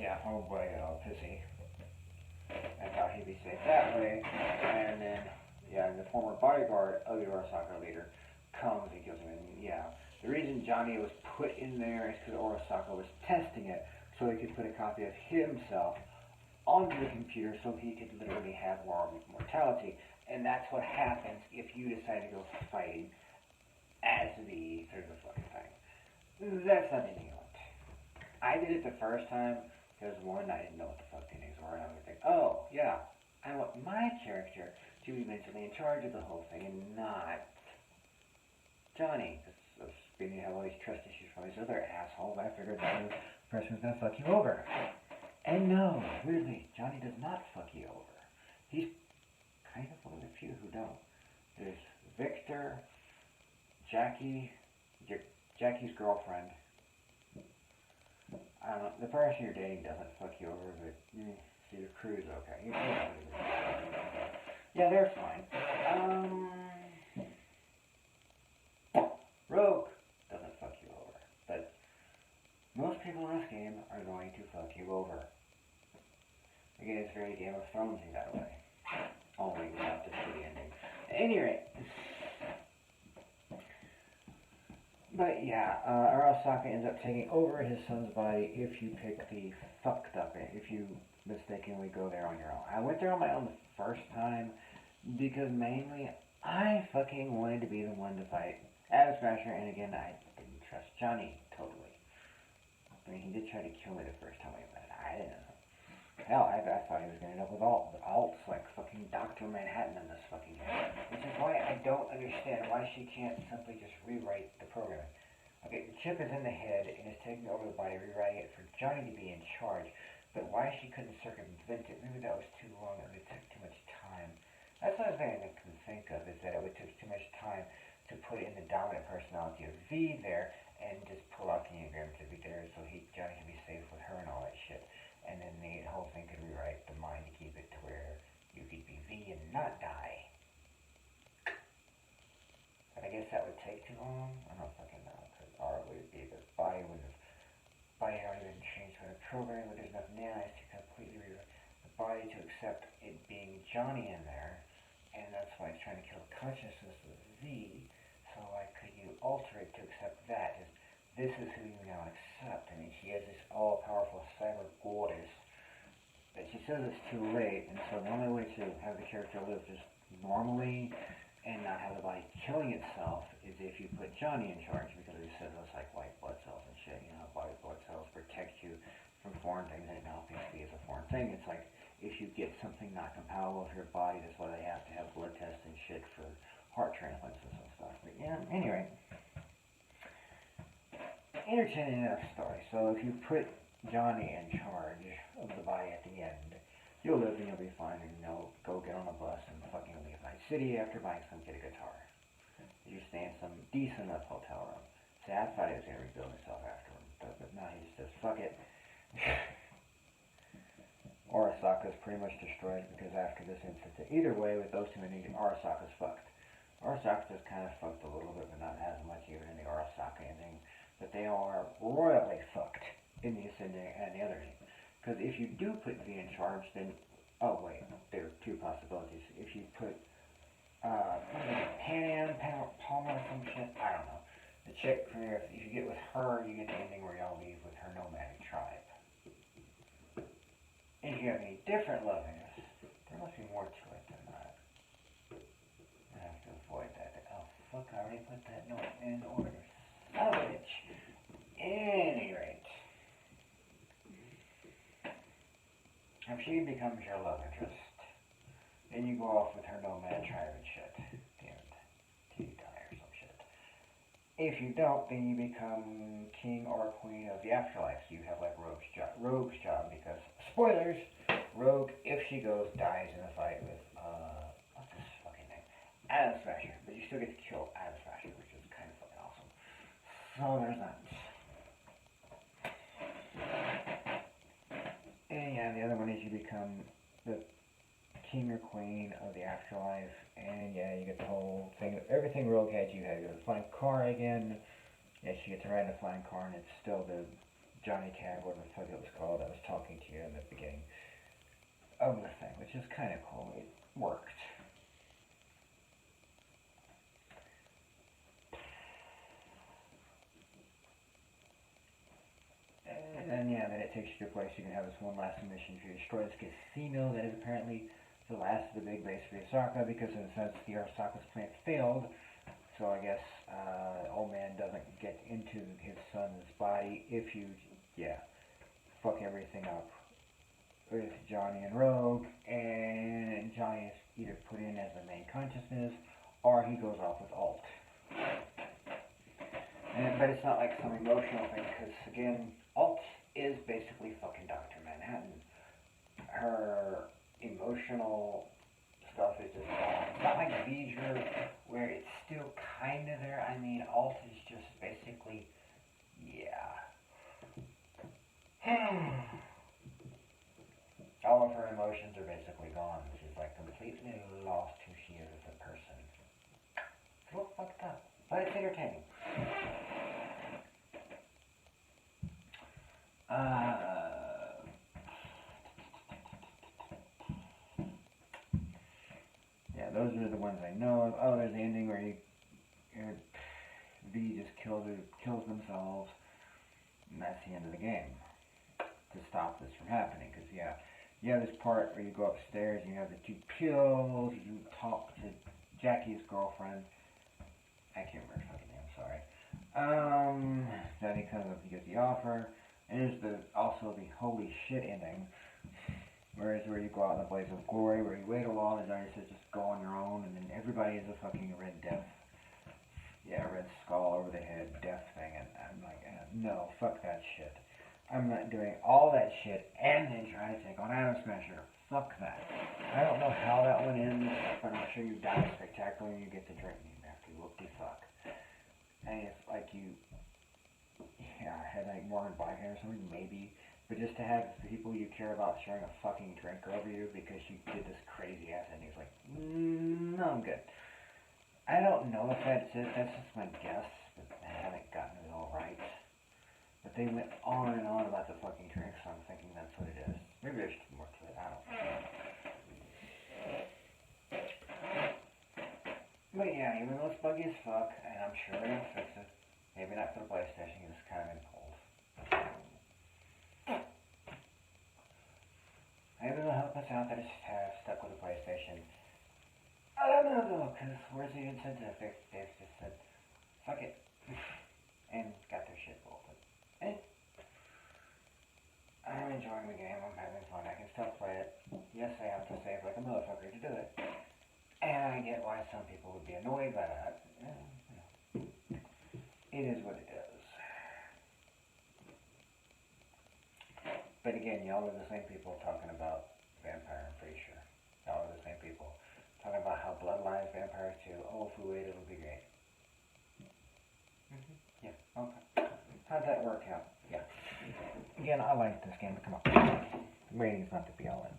yeah, oh boy, got all pissy. I thought he'd be safe that way. And then, yeah, and the former bodyguard of the Arasaka leader comes and kills him. And yeah, the reason Johnny was put in there is because Arasaka was testing it so he could put a copy of himself onto the computer so he could literally have more mortality. And that's what happens if you decide to go fighting as V through the fucking thing. That's not any of it. I did it the first time because one, I didn't know what the fuck the names were, and I was like, oh, yeah, I want my character to be mentally in charge of the whole thing and not Johnny. Because being to have all these trust issues from these other assholes, I figured that the person was going to fuck you over. And no, weirdly, Johnny does not fuck you over. He's kind of one of the few who don't. There's Victor, Jackie, Jackie's girlfriend. I don't know, the person you're dating doesn't fuck you over, but see, your crew's okay. Yeah, they're fine. Rogue doesn't fuck you over, but most people in this game are going to fuck you over. Again, it's very Game of Thronesy that way. Only without the shitty ending. At any rate. But yeah, Arasaka ends up taking over his son's body if you pick the fucked up end, if you mistakenly go there on your own. I went there on my own the first time because mainly I fucking wanted to be the one to fight Adam Smasher, and again, I didn't trust Johnny totally. I mean, he did try to kill me the first time we met. I didn't know. Hell, I thought he was going to end up with alts like fucking Dr. Manhattan in this fucking game. Which is why I don't understand why she can't simply just rewrite the programming. Okay, the chip is in the head and is taking over the body, rewriting it for Johnny to be in charge. But why she couldn't circumvent it? Maybe that was too long, or it took too much time. That's the only thing I can think of, is that it would take too much time to put in the dominant personality of V there and just pull out the enneagram to be there so Johnny can be safe with her and all that shit. And then the whole thing could rewrite the mind to keep it to where you could be V and not die. But I guess that would take too long. I don't fucking know. Because or it would be the body already been changed by the program, but there's enough nanites to completely rewrite the body to accept it being Johnny in there. And that's why it's trying to kill the consciousness of V. So like, could you alter it to accept that? This is who you now accept. I mean, she has this all-powerful cyber goddess, but she says it's too late, and so the only way to have the character live just normally and not have the body killing itself is if you put Johnny in charge, because he says it's like white blood cells and shit, you know, white blood cells protect you from foreign things, and now PSP is a foreign thing. It's like, if you get something not compatible with your body, that's why they have to have blood tests and shit for heart transplants and stuff. But yeah, anyway. Entertaining enough story. So if you put Johnny in charge of the body at the end, you'll live and you'll be fine, and you'll go get on a bus and fucking leave Night City after buying some get a guitar. You stay in some decent enough hotel room. See, I thought he was going to rebuild himself afterwards, but no, he just says, fuck it. Arasaka's pretty much destroyed because after this incident, either way, with those two endings, Arasaka's fucked. Arasaka's kind of fucked a little bit, but not as much even in the Arasaka ending. But they are royally fucked in the Ascending and the other game. Because if you do put V in charge, then... Oh, wait. There are two possibilities. If you put... Palmer or some shit, I don't know. The chick from there, if you get with her, you get the ending where y'all leave with her nomadic tribe. And if you have any different love interests, there must be more to it than that. I have to avoid that. Oh, fuck, I already put that note in order. Son of a bitch. Any rate. If she becomes your love interest, then you go off with her nomad tribe and shit. Damn it. Till you die or some shit. If you don't, then you become king or queen of the afterlife. So you have like Rogue's job because, spoilers, Rogue, if she goes, dies in a fight with, what's this fucking name? Adam Smasher. But you still get to kill Adam Smasher, which is kind of fucking awesome. So there's that. And yeah, the other one is you become the king or queen of the afterlife, and yeah, you get the whole thing, everything Rogue had, you have the flying car again. Yeah, she gets to ride in a flying car, and it's still the Johnny Tag, whatever the fuck it was called, that was talking to you in the beginning of the thing, which is kind of cool. It worked. And then, yeah, then it takes you to a place you can have this one last mission. If you destroy this casino that is apparently the last of the big base of Arasaka, because in a sense the Arasaka's plan failed. So I guess old man doesn't get into his son's body if you, fuck everything up with Johnny and Rogue, and Johnny is either put in as the main consciousness, or he goes off with Alt. But it's not like some emotional thing, because again, Alt is basically fucking Dr. Manhattan. Her emotional stuff is just gone. It's not like V'ger, where it's still kind of there. I mean, Alt is just basically, all of her emotions are basically gone. She's like completely lost who she is as a person. It's a little fucked up, but it's entertaining. Yeah, those are the ones I know of. Oh, there's the ending where V just kills themselves, and that's the end of the game. To stop this from happening, because you have this part where you go upstairs and you have the 2 pills, you talk to Jackie's girlfriend. I can't remember her fucking name, sorry. Then he comes up to get the offer. And there's also the holy shit ending, where you go out in the blaze of glory, where you wait a while, and Johnny says just go on your own, and then everybody is a fucking red death. Yeah, red skull over the head, death thing, and I'm like, no, fuck that shit. I'm not doing all that shit and then trying to take on Atom Smasher. Fuck that. I don't know how that one ends, but I'm sure you die spectacularly and you get to drink me after whoop-de-fuck. And it's like you, had like Morgan Biker or something, maybe. But just to have the people you care about sharing a fucking drink over you because you did this crazy ass ending, it's like, no, I'm good. I don't know if that's it, that's just my guess, but I haven't gotten it all right. But they went on and on about the fucking drink, so I'm thinking that's what it is. Maybe there's more to it, I don't know. But yeah, even though it's buggy as fuck, and I'm sure they're gonna fix it. Maybe not for the PlayStation, because it's kind of been cold. Maybe they'll help us out that just have stuck with the PlayStation. I don't know though, because where's the incentive? They've just said, fuck it. And got their shit bolted. I'm enjoying the game, I'm having fun, I can still play it. Yes, I have to save like a motherfucker to do it. And I get why some people would be annoyed by that. It is what it is. But again, y'all are the same people talking about Vampire, I'm pretty sure. Y'all are the same people. Talking about how Bloodlines, Vampires 2, oh, if we wait, it'll be great. Yeah, okay. How'd that work out? Yeah. Again, I like this game. Come on. The rating's not the be all end.